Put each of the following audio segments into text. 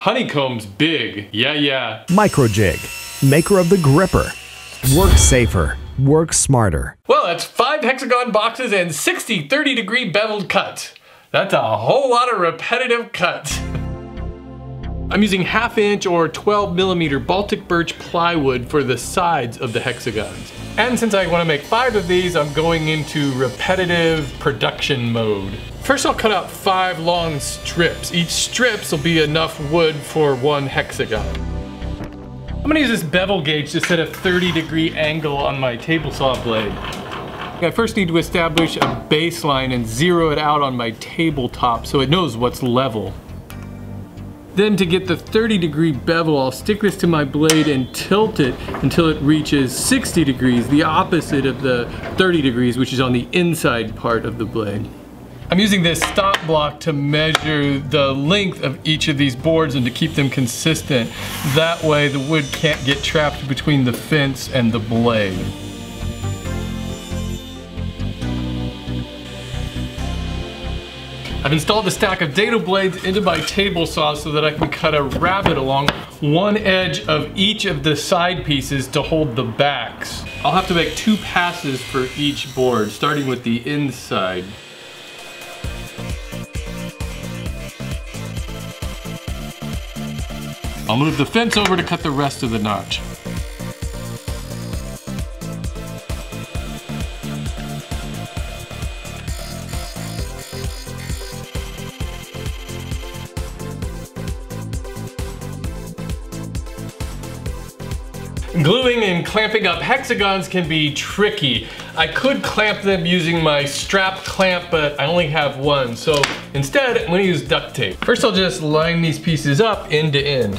Honeycomb's big. Yeah. Microjig, maker of the gripper. Work safer, work smarter. Well, that's 5 Hexagon boxes and 60 30-degree beveled cuts. That's a whole lot of repetitive cuts. I'm using 1/2 inch or 12mm Baltic birch plywood for the sides of the hexagons. And since I want to make 5 of these, I'm going into repetitive production mode. First I'll cut out 5 long strips. Each strips will be enough wood for 1 hexagon. I'm gonna use this bevel gauge to set a 30-degree angle on my table saw blade. I first need to establish a baseline and zero it out on my tabletop so it knows what's level. Then to get the 30-degree bevel, I'll stick this to my blade and tilt it until it reaches 60 degrees, the opposite of the 30 degrees, which is on the inside part of the blade. I'm using this stop block to measure the length of each of these boards and to keep them consistent. That way the wood can't get trapped between the fence and the blade. I've installed a stack of dado blades into my table saw so that I can cut a rabbet along one edge of each of the side pieces to hold the backs. I'll have to make 2 passes for each board, starting with the inside. I'll move the fence over to cut the rest of the notch. Gluing and clamping up hexagons can be tricky. I could clamp them using my strap clamp, but I only have one, so instead I'm gonna use duct tape. First I'll just line these pieces up end to end.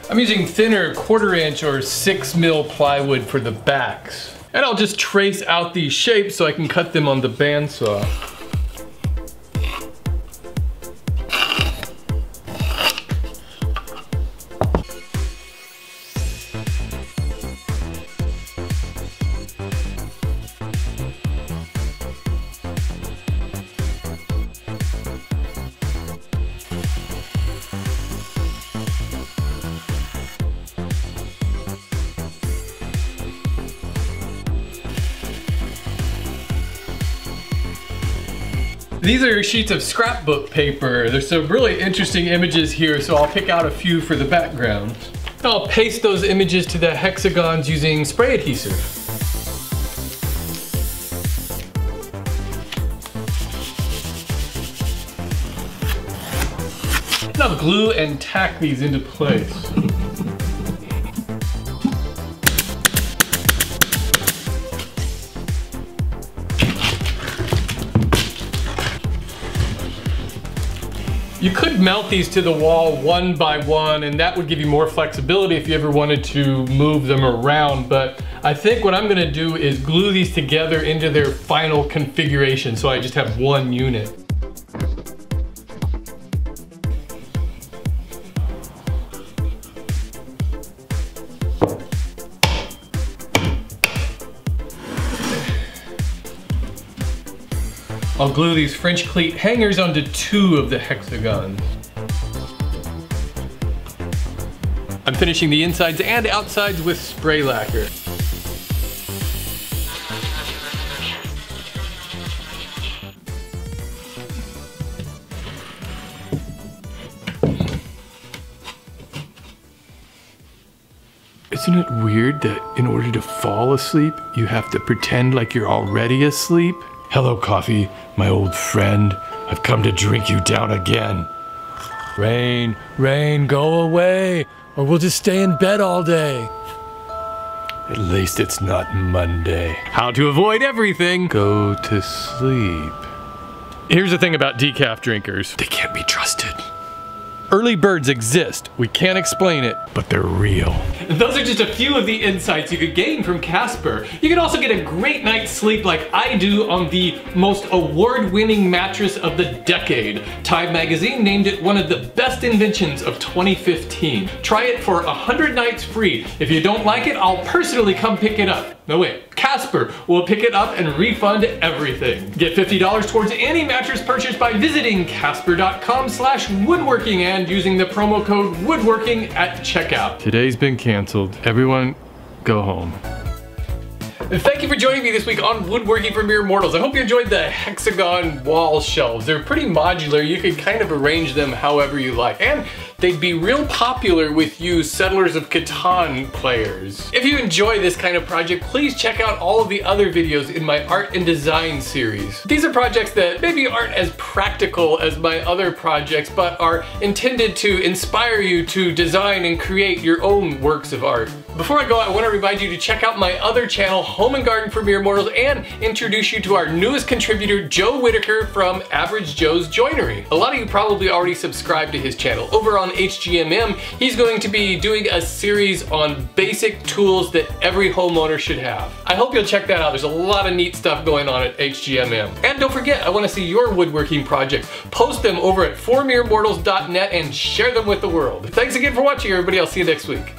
I'm using thinner 1/4 inch or 6mm plywood for the backs. And I'll just trace out these shapes so I can cut them on the bandsaw. These are sheets of scrapbook paper. There's some really interesting images here, so I'll pick out a few for the background. I'll paste those images to the hexagons using spray adhesive. And I'll glue and tack these into place. You could mount these to the wall one by one, and that would give you more flexibility if you ever wanted to move them around, but I think what I'm gonna do is glue these together into their final configuration so I just have one unit. I'll glue these French cleat hangers onto 2 of the hexagons. I'm finishing the insides and outsides with spray lacquer. It's Isn't it weird that in order to fall asleep, you have to pretend like you're already asleep? Hello, coffee, my old friend. I've come to drink you down again. Rain, rain, go away, or we'll just stay in bed all day. At least it's not Monday. How to avoid everything. Go to sleep. Here's the thing about decaf drinkers. They can't be trusted. Early birds exist. We can't explain it, but they're real. Those are just a few of the insights you could gain from Casper. You can also get a great night's sleep like I do on the most award-winning mattress of the decade. Time magazine named it one of the best inventions of 2015. Try it for 100 nights free. If you don't like it, I'll personally come pick it up. No wait, Casper will pick it up and refund everything. Get $50 towards any mattress purchase by visiting casper.com/woodworking and using the promo code woodworking at checkout. Today's been canceled. Everyone, go home. Thank you for joining me this week on Woodworking for Mere Mortals. I hope you enjoyed the Hexagon wall shelves. They're pretty modular. You can kind of arrange them however you like. And they'd be real popular with you Settlers of Catan players. If you enjoy this kind of project, please check out all of the other videos in my art and design series. These are projects that maybe aren't as practical as my other projects, but are intended to inspire you to design and create your own works of art. Before I go, I want to remind you to check out my other channel, Home and Garden for Mere Mortals, and introduce you to our newest contributor, Joe Whitaker from Average Joe's Joinery. A lot of you probably already subscribed to his channel. Over on HGMM, he's going to be doing a series on basic tools that every homeowner should have. I hope you'll check that out. There's a lot of neat stuff going on at HGMM. And don't forget, I want to see your woodworking projects. Post them over at formeremortals.net and share them with the world. Thanks again for watching, everybody. I'll see you next week.